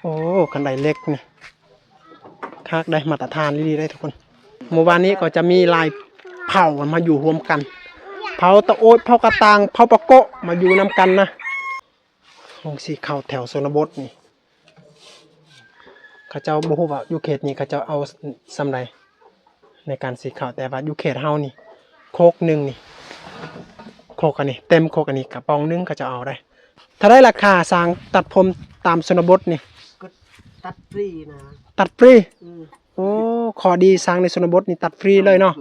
โอ้คันไดเล็กนี่คักได้มาตรฐานดีๆได้ทุกคนหมู่บ้านนี้ก็จะมีลายเผ่ามาอยู่รวมกันเผ่าตะโอ๊ดเผ่ากระตางเผ่าปะโกะมาอยู่นำกันนะลงสีเข้าแถวชนบทนี่เขาเจ้าบ่ฮู้ว่าอยู่เขตนี้เขาเจ้าเอาสำใดในการสีเข้าแต่ว่าอยู่เขตเฮานี่โคกหนึ่งนี่โคกอันนี้เต็มโคกอันนี้กระป๋องนึงเขาจะเอาได้ถ้าได้ราคาสร้างตัดผมตามชนบทนี่ก็ตัดฟรีนะตัดฟรีโอ้ขอดีสร้างในชนบทนี่ตัดฟรีเลยเนาะ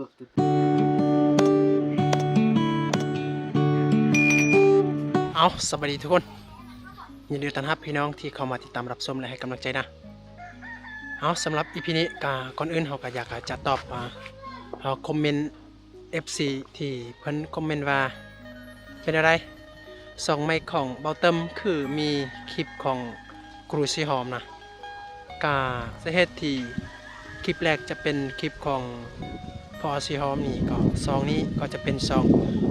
เอาสวัสดีทุกคนยินดีต้อนรับพี่น้องที่เข้ามาติดตามรับชมและให้กำลังใจนะเอาสำหรับอีพีนี้ก่อนอื่นเราก็อยากจะตอบคอมเมนต์ FC ที่เพิ่นคอมเมนต์ว่าเป็นอะไรสองไมค์ของเบาเติมคือมีคลิปของครูซีหอมนะกาสาเหตุที่คลิปแรกจะเป็นคลิปของพ่อซีหอมนี่ก็ซองนี้ก็จะเป็นซอง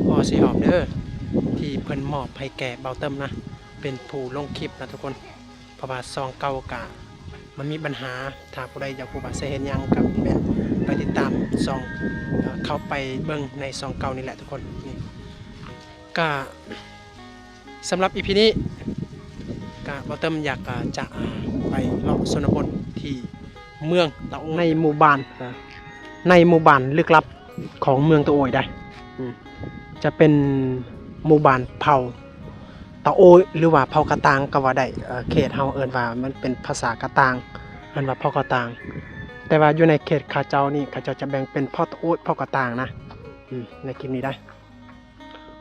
พ่อซีหอมเด้อที่เพิ่นมอบให้แก่เบาเติมนะเป็นผู้ลงคลิปนะทุกคนเพราะว่าซองเก่ากะมันมีปัญหาถ้าผู้ใดอยากผู้บาดเจ็บยังกับเป็นไปติดตามซองเข้าไปเบิ่งในซองเก่านี่แหละทุกคนนี่ก็สำหรับอีพีนี้ก็เบาเติมอยากจะไปเลาะชนบทที่เมืองตะโอยในหมู่บ้านลึกลับของเมืองตะโอยได้จะเป็นหมู่บ้านเผ่าตะโอยหรือว่าเผ่ากระตางก็ว่าได้เขตเฮาเอิ้นว่ามันเป็นภาษากระตางเอิ้นว่าเผ่ากระตางแต่ว่าอยู่ในเขตข้าเจ้านี่ข้าเจ้าจะแบ่งเป็นเผ่าตะโอยเผ่ากระตางนะในคลิปนี้ได้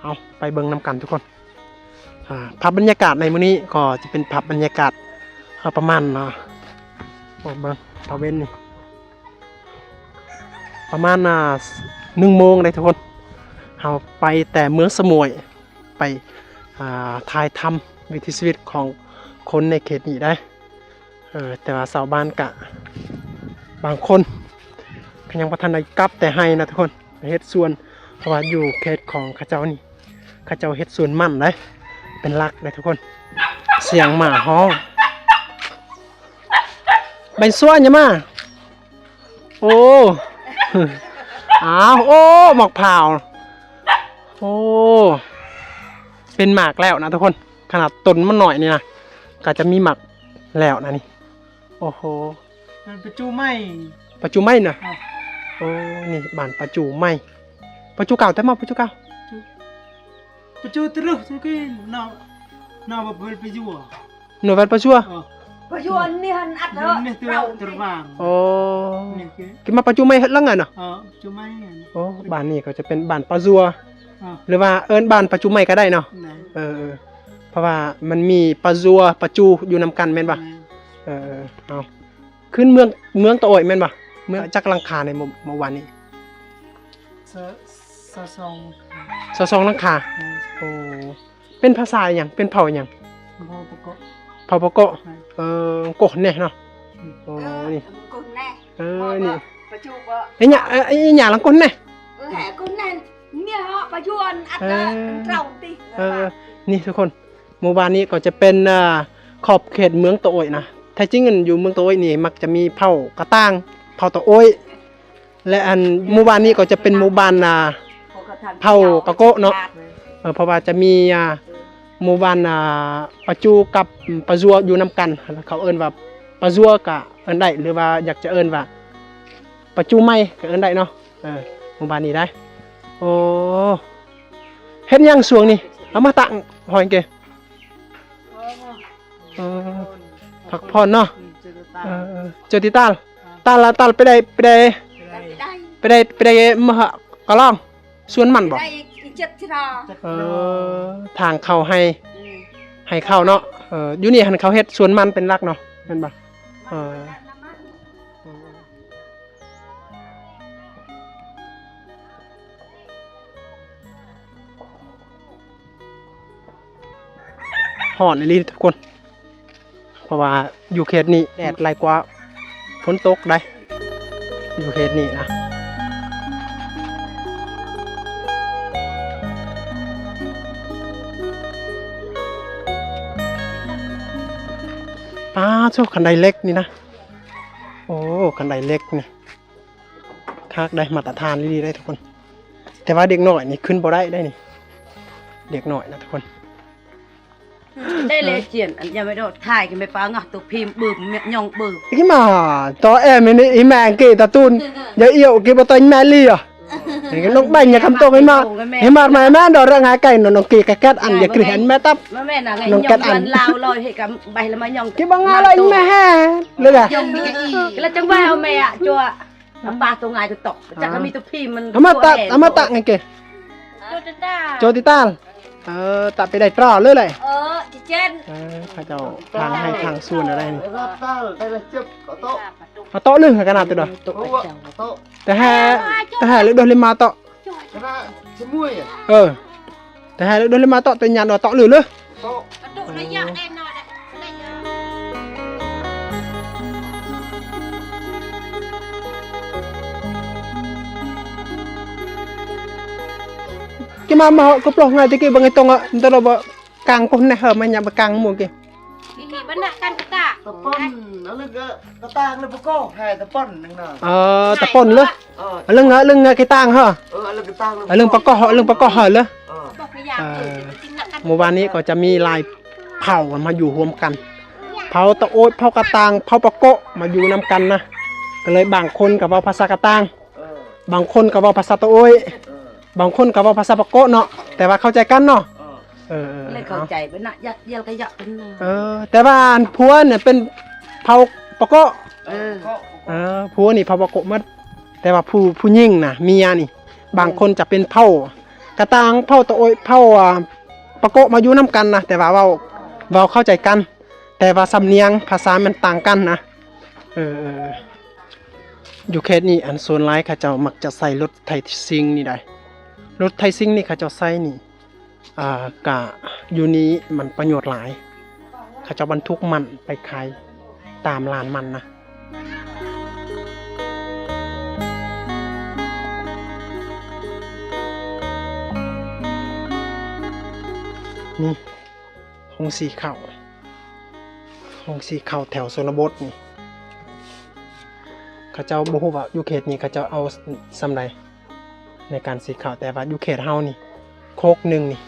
เอาไปเบิ่งนำกันทุกคนภาพบรรยากาศในมื้อนี้ก็จะเป็นภาพบรรยากาศประมาณเบิ่งตะเวนนี่ประมาณ1 โมงได้ทุกคนเราไปแต่เมืองสมุยไปถ่ายทำวิถีชีวิตของคนในเขตนี้ได้แต่ว่าชาวบ้านกะบางคนยังบ่ทันได้กลับแต่ให้นะทุกคนเฮ็ดสวนเพราะว่าอยู่เขตของข้าเจ้านี่ข้าเจ้าเฮ็ดสวนมันได้เป็นหลักเลยทุกคนเสียงหมาฮ้องใบซัวเนี่ยมาโอ้อ้าวโอ้หมอกเผาโอ้เป็นหมากแล้วนะทุกคนขนาดต้นมันหน่อยนี่นะก็จะมีหมากแล้วนะนี่โอ้โหประจูไม้นะโอ้นี่บ้านประจูไม้ประจูเก่าแต่มาประจูเก่าประจูตรึกทุกทีนาวเปิดประจูหน่วยประจูประจูนี่หันอัดเหรอนี่ตัววางโอ้กินมาประจูไม้เฮ็ดละไงเนาะประจูไม้โอ้บ้านนี้ก็จะเป็นบ้านประจัวหรือว่าเอิ้นบ้านประจูไม้ก็ได้เนาะเพราะว่ามันมีประจัวประจูอยู่นำกันแม่นป่ะเอาขึ้นเมืองตะโอยแม่นป่ะเมืองจักรังคาในเมื่อวานนี้ซอ2รังคาโอ้เป็นภาษาอย่างเป็นเผ่าอย่างเผ่าปะโกะโกะเนี่ยเนาะโอ้นี่นี่ประจูบ่ไอ้หยาลังก้นเนี่ยแหละก้นนั่นเนี่ยฮะประจูอัดเราตินี่ทุกคนหมู่บ้านนี้ก็จะเป็นขอบเขตเมืองตะโอยนะแท้จริงอยู่เมืองตะโอยนี่มักจะมีเผ่ากระตางเผ่าตะโอยและอันหมู่บ้านนี้ก็จะเป็นหมู่บ้านเผ่าปะโกะเนาะเพราะว่าจะมีหมู่บ้านประจูกับประจัวอยู่นำกันเขาเอิ้นว่าประจัวก็เอิ้นได้หรือว่าอยากจะเอิ้นว่าประจูไม้ก็เอิ้นได้เนาะหมู่บ้านนี้ได้โอ้เฮ็ดยังสวงนี่เอามาตั้งหอยเกผักพรเนาะเจอติตาลไปได้มากะล่องสวนมันบ่ทางเข้าให้เข้าเนาะอยู่นี่หันเขาเฮ็ดสวนมันเป็นหลักเนาะแม่นบ่ฮ้อนอีหลีทุกคนเพราะว่าอยู่เขตนี้แดดหลายกว่าฝนตกได้อยู่เขตนี้นะไป โชคคันไดเล็กนี่นะโอ้คันไดเล็กนี่คักได้มาตรฐานดีๆได้ทุกคนแต่ว่าเด็กหน่อยนี่ขึ้นบ่ได้นี่เด็กหน่อยนะทุกคน đây là chuyện anh nhà mày đột thải cái mày phá ngọc tục phim bự miệng nhong bự cái mà cho em ấy ý mẹ kì ta tun giờ yêu cái bao tay mẹ li à cái nó bành nhà cầm tô cái mà mẹ đó ra ngay cây nó kỳ cái cắt ăn giờ kì hắn mẹ tấp mà mẹ là ngày nhong ăn lao lôi hệ cả bày là mày nhong cái băng ngà lên mẹ ha lên à cái là trong vai mẹ ạ chùa ba tô ngày tôi tộc chắc là mi tục phim mình ama tạ ngay kì cho tí ta tạไปได้ตราเลยเลยchị trên เขาจะทางให้ทางส่วนอะไรนี่ đây là chụp có tốt มาโต๊ะลึงขนาดตัวเด้อ tốt แต่แห่ลึกโดนเลยมาโต๊ะ cái đó chỉ muối à แต่แห่ลึกโดนเลยมาโต๊ะตัวยันโต๊ะลึกเลย tốt cái mà họ có plong ngay tới kia bằng cái tông ạ, tôi là vợ càng con này hở mà nhà bà càng mua kìa. ini benak kan kita tập pon nó lên cái tang lên có hai tập pon nè tập pon nữa, lưng cái tang hả? lên cái tang lưng bạc co hở nữa. หมู่บ้านนี้ก็จะมีลายเผ่ามาอยู่รวมกันเผ่าตะโอ๊ยเผ่ากระตางเผ่าปะโกะมาอยู่นำกันนะก็เลยบางคนกับว่าภาษากระตางบางคนกับว่าภาษาตะโอ๊ยบางคนกับว่าภาษาปะโกะเนาะแต่ว่าเข้าใจกันเนาะเลยเข้าใจเป็นน่ะยัดเยียดก็ยัดเป็นแต่ว่าผัวเนี่ยเป็นเผ่าปะโกะผัวนี่เผ่าปะโกะหมดแต่ว่าผู้หญิงน่ะเมียนี่บางคนจะเป็นเผ่ากระตางเผ่าตะโอ๊ยเผ่าปะโกะมาอยู่น้ำกันนะแต่ว่าเว้าเข้าใจกันแต่ว่าสำเนียงภาษามันต่างกันนะอยู่เขตนี้อันโซนไลท์เขาเจ้ามักจะใส่รถไทซิงนี่ได้รถไทซิงนี่เขาเจ้าใส่นี่กะอยู่นี้มันประโยชน์หลายเขาเจ้าบรรทุกมันไปขายตามลานมันนะนี่ห้องสีเข่าแถวโซนบดนี่เขาเจ้าบ่ฮู้ว่าอยู่เขตนี้เขาเจ้าเอาสำไรในการสีเข่าแต่ว่าอยู่เขตเฮานี่โคกหนึ่งนี่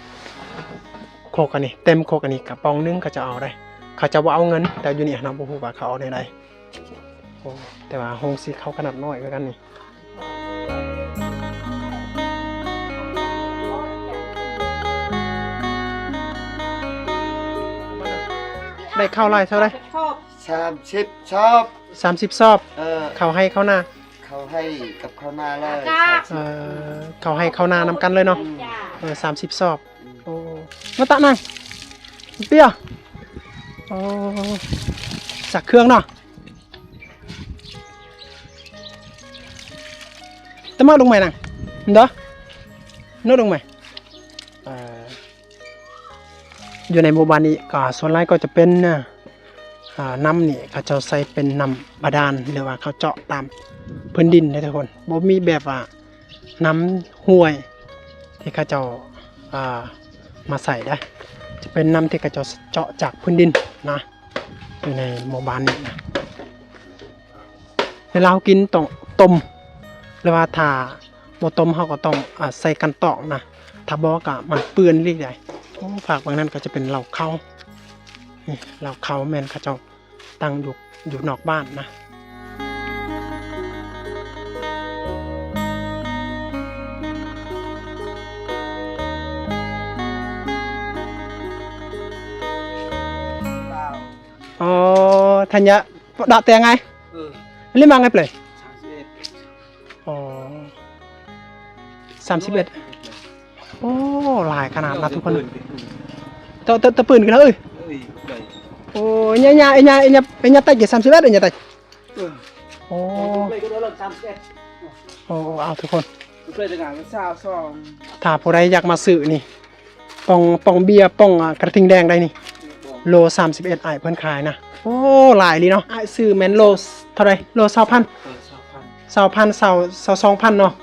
โคกอันนี้เต็มโคกอันนี้กระป๋องนึงเขาจะเอาได้เขาจะว่าเอาเงินแต่อยู่นี่เราบ่ฮู้ว่าเขาเอาได้ใดแต่ว่าห้องสีเข่าขนาดน้อยเหมือนกันนี่ได้เข้าไร่เท่าไร30 ชอบ 30 ซอบเขาให้เข้าหน้าเขาให้กับข้าวหน้าเลยเขาให้เข้าหน้านำกันเลยเนาะ30 ซอบโอ้มาตะนั่งเปี้ยโอ้สักเครื่องเนาะตะมาลงใหม่นั่งเด้อโน้ตลงใหม่อยู่ในหมู่บ้านนี้ก็ส่วนใหญ่ก็จะเป็นน้ำนี่เขาจะใส่เป็นน้ำบาดาลหรือว่าเขาเจาะตามพื้นดินนะทุกคนบ่มีแบบว่าน้ำห้วยที่เขาจะมาใส่ได้จะเป็นน้ำที่เขาจะเจาะจากพื้นดินนะอยู่ในหมู่บ้านนี้นะเวลาเรากินต้องต้มหรือว่าถ้าบ่ต้มเขาก็ต้องใส่กันตอกนะถ้าบ่ก็มันเปื้อนเรื่อยๆฝากบางนั้นก็จะเป็นเหล้าเข้านี่เหล้าเข้าแม่นเขาเจ้าตั้งอยู่นอกบ้านนะธัญญะดาแต่ไงเล่นมาไงเปล่า31โอ้หลายขนาดนะทุกคนตะปืนกันเลยโอ้ยเนี่ยตัด31เนี่ยตัดโอ้เอาทุกคนถ้าผู้ใดอยากมาซื้อนี่ปองเบียร์ปองกระทิงแดงได้นี่โล31อ้ายเพิ่นขายนะโอ้หลายลีเนาะอ้ายซื้อแม่นโลเท่าไหร่โล20,000 22,000เนาะ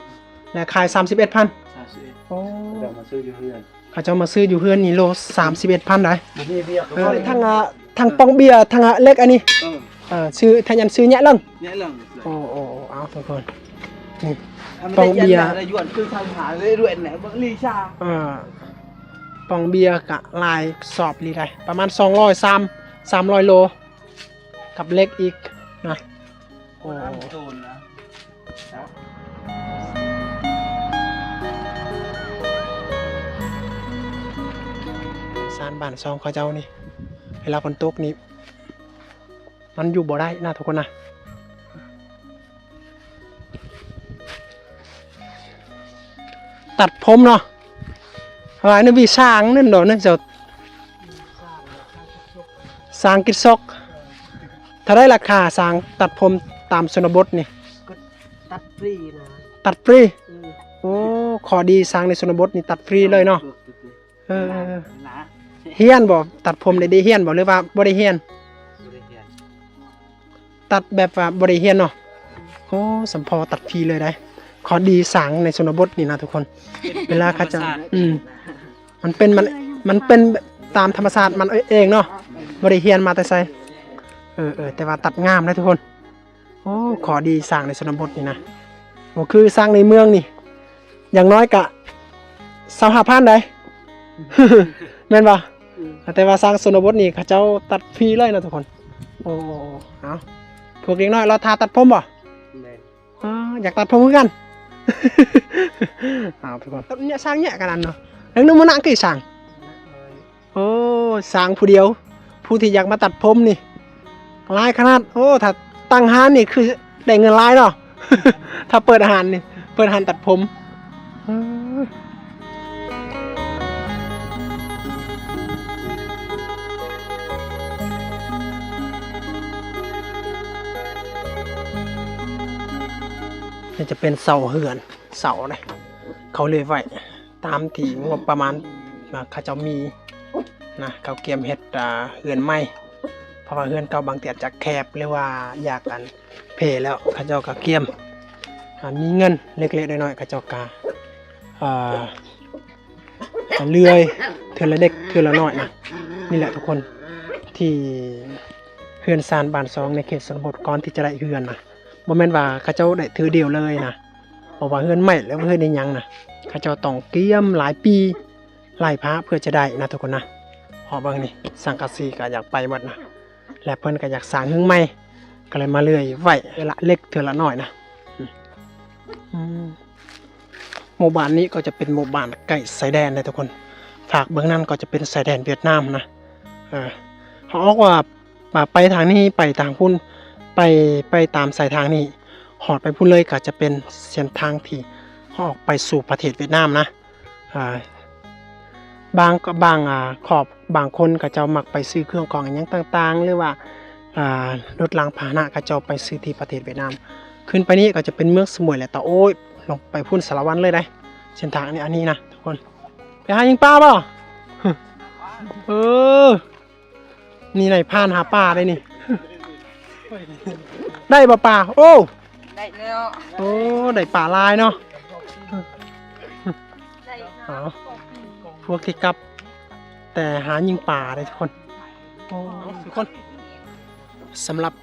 แล้วขาย31,000โอ้เขาจะมาซื้ออยู่เฮือนนี่โล31,000ได้ ทางปองเบียร์ทางเล็กอันนี้ ชื่อ ชื่อทายันชื่อแยะเลิง nhẹ lần โอ้เอาทุกคนนี่ ป ป อ อง ง เบี เบี ย ยร์ ร์ยวนคือทางหาเลยด้วยไหนบังลีชา ปองเบียร์กะลายสอบลีได้ประมาณ300โลกับเล็กอีกนะโอ้ โดนนะ ซานบ้านซองเขาเจ้านี่เวลาฝนตกนี่มันอยู่บ่ได้นะทุกคนนะตัดผมเนาะว่านี่มีสร้างนั่นดอกนั่นจะสร้างกิจซอกถ้าได้ราคาสร้างตัดผมตามชนบทนี่ ตัดฟรีนะ ตัดฟรีโอ้ขอดีสร้างในชนบทนี่ตัดฟรีเลยเนาะเออ นะ เฮียนบ่ตัดผมได้เฮียนบ่หรือว่าบ่ได้เฮียนตัดแบบว่าบ่ได้เฮียนเนาะโอ้สัมพอตัดฟรีเลยได้ขอดีสร้างในชนบทนี่นะทุกคน เวลาเขาจะมันเป็นตามธรรมชาติมันเองเนาะบ่ได้เฮียนมาแต่ไสแต่ว่าตัดงามนะทุกคนโอ้ขอดีสร้างในชนบทนี่นะบ่คือสร้างในเมืองนี่อย่างน้อยกะ25,000ได้ แม่นบ่แต่ว่าสร้างชนบทนี่เขาเจ้าตัดฟรีเลยนะทุกคนโอ้เอาพวกเด็กน้อยเราทาตัดผมบ่อยากตัดผมเหมือนกัน เอาทุกคนเนี่ยสร้างเนี่ยกันนั่นเนาะแล้วนึกมันนั่งกี่สร้างโอ้สร้างผู้เดียวผู้ที่อยากมาตัดผมนี่หลายขนาดโอ้ถ้าตั้งห้านนี่คือได้เงินหลายเนาะ ถ้าเปิดอาหารนี่เปิดอาหารตัดผมนี่จะเป็นเสาเหือนเสาเนี่ยเขาเลยไว้ตามที่งบประมาณเขาจะมีนะเขาเกียมเฮ็ดเหือนใหม่เพราะว่าเหือนเก่าบางเตียจากแคบหรือว่าอยากกันเพแล้วเขาเจ้าก็เกียมมีเงินเล็กๆน้อยๆเขาเจ้าก็เลื่อยเทื่อละเล็กเทื่อละน้อยนะนี่แหละทุกคนที่เหือนซานบ้านซองในเขตชนบทก่อนที่จะได้เหือนนะบ่แม่นว่าเขาเจ้าได้ถือเดียวเลยนะเพราะว่าเฮือนใหม่แล้วเฮือนได้ยังนะเขาเจ้าต้องเกี่ยมหลายปีหลายพระเพื่อจะได้นะทุกคนนะพอบางนี่สังกะสีก็อยากไปหมดนะและเพิ่นก็อยากสร้างเฮือนใหม่ก็เลยมาเลื่อยไว้ละเล็กเทื่อละน้อยนะหมู่บ้านนี้ก็จะเป็นหมู่บ้านใกล้ชายแดนเลยทุกคนฝากเบื้องนั้นก็จะเป็นชายแดนเวียดนามนะเขาบอกว่าไปทางนี้ไปทางพุ่นไปตามสายทางนี้หอดไปพุ่นเลยก็จะเป็นเส้นทางที่ออกไปสู่ประเทศเวียดนามนะบางขอบบางคนก็จะมักไปซื้อเครื่องกรองอย่างต่างๆหรือว่ารถรางพาหนะก็จะไปซื้อที่ประเทศเวียดนามขึ้นไปนี่ก็จะเป็นเมืองสมุยแหละแต่โอ้ยลงไปพุ่นสารวัตรเลยได้เส้นทางนี้อันนี้นะทุกคนไปหายิงปลาเปล่า นี่ไหนผ่านหาปลาได้นี่ ได้ปลาโอ้ได้แล้วโอ้ได้ปลาลายเนาะพวกที่กลับแต่หายิงปลาได้ทุกคนโอ้ทุกคนสำหรับ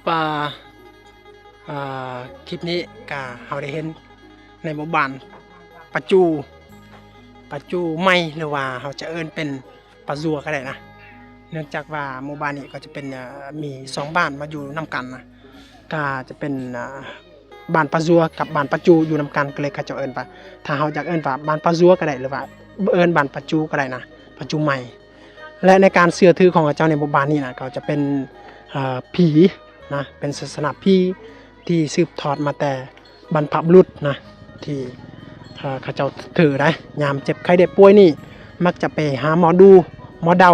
คลิปนี้ก็เราได้เห็นในหมู่บ้านปะจูไม่หรือว่าเราจะเอิ้นเป็นปะซัวก็ได้นะเนื่องจากว่าหมู่บ้านนี้ก็จะเป็นมี2บ้านมาอยู่นำกันนะก็จะเป็นบ้านปะซัวกับบ้านปะจูอยู่นำกันก็เลยเขาจะเอิ้นว่าถ้าเราอยากเอิ้นว่าบ้านปะซัวก็ได้หรือว่าเอิ้นบ้านปะจูก็ได้นะปะจูใหม่และในการเชื่อถือของเจ้าในหมู่บ้านนี้นะเขาจะเป็นผีนะเป็นศาสนาผีที่สืบทอดมาแต่บรรพบุรุษนะที่เขาเจ้าถือได้ยามเจ็บไข้ได้ป่วยนี่มักจะไปหาหมอดูหมอเดา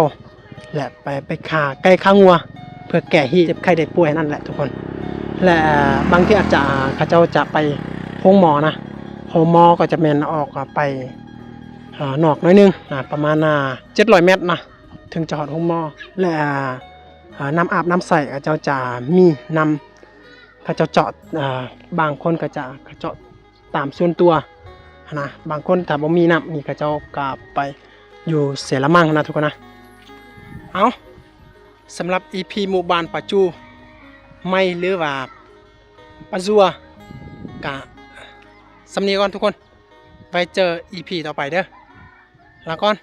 และไปฆ่าไก่ฆ่างัวเพื่อแก้ที่เจ็บไข้ได้ป่วยนั่นแหละทุกคนและบางที่อาจจะเขาเจ้าจะไปห้องหมอนะห้องหมอก็จะแม่นออกไปนอกน้อยนึงนะประมาณ700 เมตรนะถึงจะหอดห้องหมอและน้ำอาบน้ำใส่เขาเจ้าจะมีนำเขาเจ้าเจาะบางคนก็จะเจาะตามส่วนตัวนะบางคนถ้าบ่มีน้ำนี่เขาเจ้าก็ไปอยู่เสละมั่งนะทุกคนนะเอา สำหรับ EP หมู่บ้านปาจูไม่หรือว่าปาซัวกะสำนีก่อนทุกคนไว้เจอ EP ต่อไปเด้อลาก่อน